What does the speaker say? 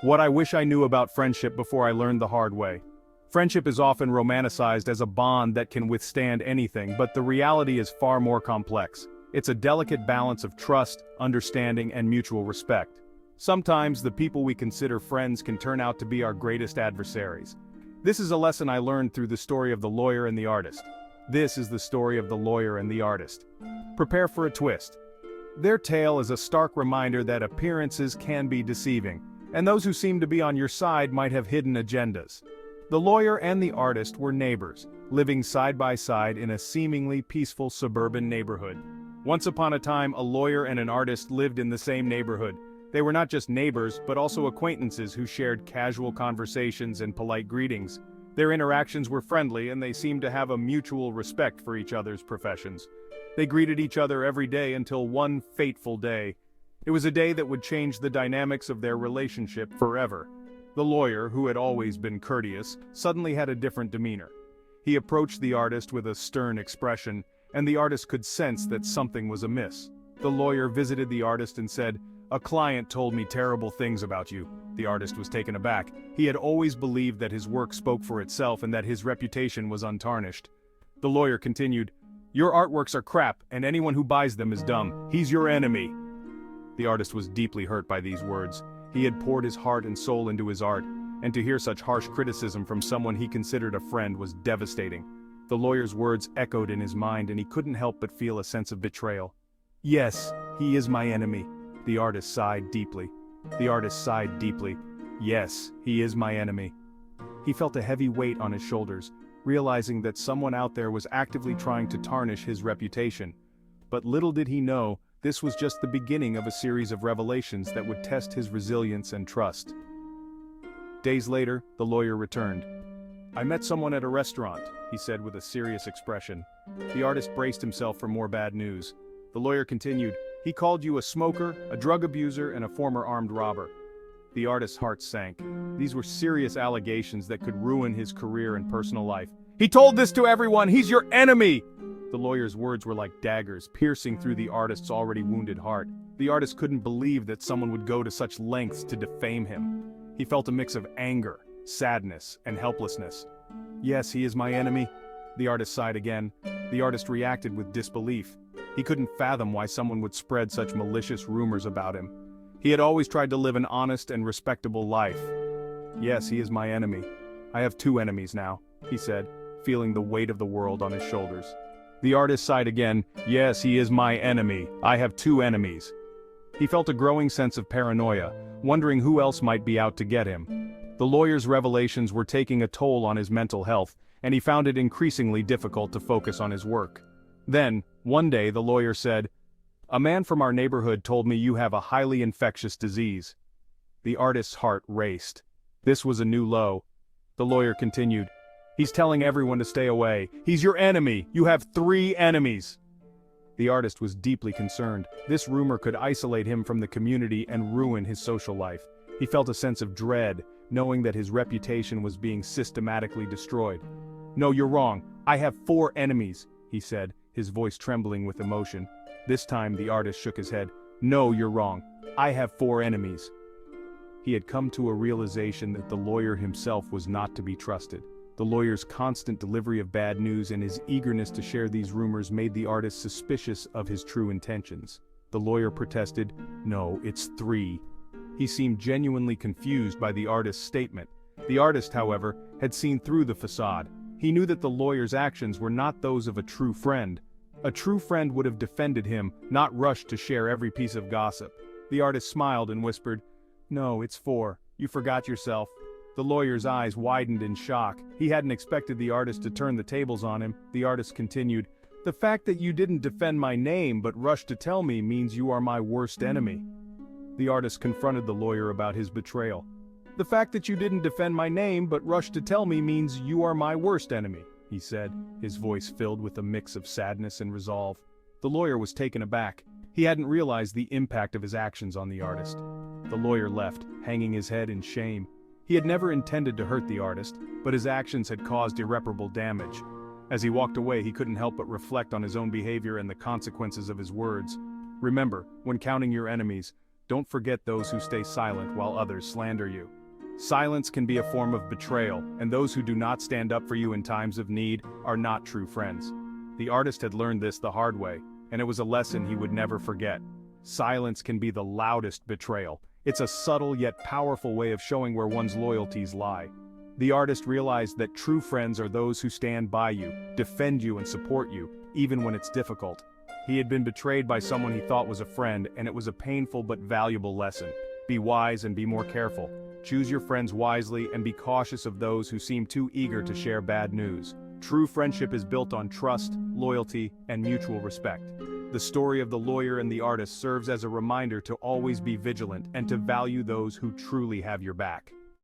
What I wish I knew about friendship before I learned the hard way. Friendship is often romanticized as a bond that can withstand anything, but the reality is far more complex. It's a delicate balance of trust, understanding, and mutual respect. Sometimes the people we consider friends can turn out to be our greatest adversaries. This is a lesson I learned through the story of the lawyer and the artist. This is the story of the lawyer and the artist. Prepare for a twist. Their tale is a stark reminder that appearances can be deceiving, and those who seem to be on your side might have hidden agendas. The lawyer and the artist were neighbors, living side by side in a seemingly peaceful suburban neighborhood. Once upon a time, a lawyer and an artist lived in the same neighborhood. They were not just neighbors, but also acquaintances who shared casual conversations and polite greetings. Their interactions were friendly, and they seemed to have a mutual respect for each other's professions. They greeted each other every day until one fateful day. It was a day that would change the dynamics of their relationship forever. The lawyer, who had always been courteous, suddenly had a different demeanor. He approached the artist with a stern expression, and the artist could sense that something was amiss. The lawyer visited the artist and said, "A client told me terrible things about you." The artist was taken aback. He had always believed that his work spoke for itself and that his reputation was untarnished. The lawyer continued, "Your artworks are crap, and anyone who buys them is dumb. He's your enemy." The artist was deeply hurt by these words. He had poured his heart and soul into his art, and to hear such harsh criticism from someone he considered a friend was devastating. The lawyer's words echoed in his mind, and he couldn't help but feel a sense of betrayal. "Yes, he is my enemy." The artist sighed deeply. The artist sighed deeply. "Yes, he is my enemy." He felt a heavy weight on his shoulders, realizing that someone out there was actively trying to tarnish his reputation. But little did he know, this was just the beginning of a series of revelations that would test his resilience and trust. Days later, the lawyer returned. "I met someone at a restaurant," he said with a serious expression. The artist braced himself for more bad news. The lawyer continued, "He called you a smoker, a drug abuser, and a former armed robber." The artist's heart sank. These were serious allegations that could ruin his career and personal life. "He told this to everyone! He's your enemy!" The lawyer's words were like daggers, piercing through the artist's already wounded heart. The artist couldn't believe that someone would go to such lengths to defame him. He felt a mix of anger, sadness, and helplessness. "Yes, he is my enemy." The artist sighed again. The artist reacted with disbelief. He couldn't fathom why someone would spread such malicious rumors about him. He had always tried to live an honest and respectable life. "Yes, he is my enemy. I have two enemies now," he said, feeling the weight of the world on his shoulders. The artist sighed again. "Yes, he is my enemy. I have two enemies." He felt a growing sense of paranoia, wondering who else might be out to get him. The lawyer's revelations were taking a toll on his mental health, and he found it increasingly difficult to focus on his work. Then, one day the lawyer said, "A man from our neighborhood told me you have a highly infectious disease." The artist's heart raced. This was a new low. The lawyer continued, "He's telling everyone to stay away. He's your enemy. You have 3 enemies." The artist was deeply concerned. This rumor could isolate him from the community and ruin his social life. He felt a sense of dread, knowing that his reputation was being systematically destroyed. "No, you're wrong. I have 4 enemies," he said, his voice trembling with emotion. This time the artist shook his head. "No, you're wrong. I have 4 enemies." He had come to a realization that the lawyer himself was not to be trusted. The lawyer's constant delivery of bad news and his eagerness to share these rumors made the artist suspicious of his true intentions. The lawyer protested, "No, it's 3. He seemed genuinely confused by the artist's statement. The artist, however, had seen through the facade. He knew that the lawyer's actions were not those of a true friend. A true friend would have defended him, not rushed to share every piece of gossip. The artist smiled and whispered, "No, it's 4. You forgot yourself." The lawyer's eyes widened in shock. He hadn't expected the artist to turn the tables on him. The artist continued, "The fact that you didn't defend my name but rushed to tell me means you are my worst enemy." The artist confronted the lawyer about his betrayal. "The fact that you didn't defend my name but rushed to tell me means you are my worst enemy," he said, his voice filled with a mix of sadness and resolve. The lawyer was taken aback. He hadn't realized the impact of his actions on the artist. The lawyer left, hanging his head in shame. He had never intended to hurt the artist, but his actions had caused irreparable damage. As he walked away, he couldn't help but reflect on his own behavior and the consequences of his words. Remember, when counting your enemies, Don't forget those who stay silent while others slander you. Silence can be a form of betrayal, and those who do not stand up for you in times of need are not true friends. The artist had learned this the hard way, and it was a lesson he would never forget. Silence can be the loudest betrayal. It's a subtle yet powerful way of showing where one's loyalties lie. The artist realized that true friends are those who stand by you, defend you and support you, even when it's difficult. He had been betrayed by someone he thought was a friend, and it was a painful but valuable lesson. Be wise and be more careful. Choose your friends wisely and be cautious of those who seem too eager to share bad news. True friendship is built on trust, loyalty, and mutual respect. The story of the lawyer and the artist serves as a reminder to always be vigilant and to value those who truly have your back.